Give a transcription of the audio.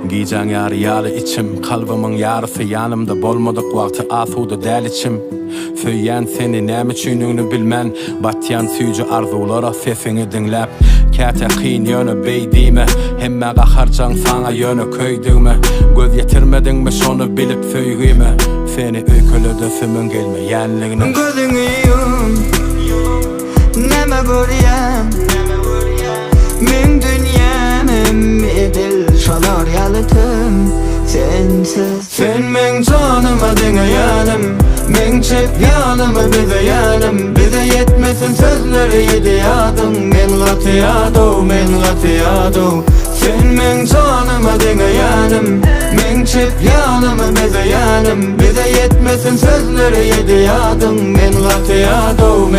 Giyeceğin yarı yalı içim, kalbimin yarısı yanımda, bolmadık vakti asuda del içim. Söyyen seni näme çüynüňni bilmän, batyan süýji arzulara sesini dinläp. Käte qyn ýöne beýdime, hemme gaharjaň saňa ýöne köýdüme. Göz ýetirmediňmi şonu bilip söýgüme, seni öýkelede sümün gelmeýänligini. Gözüňi yum, näme görýän, men dünýäm edil şolar ýalytym. Sensiz sen men janyma diňeýänim, men çep ýanymy bizeýänim. Bize yetmesin sözleri ýediýadyň, men gatýadyň. Sen men janyma diňeýänim, men çep ýanymy bizeýänim. Bize yetmesin sözleri ýediýadyň, men gatýadyň.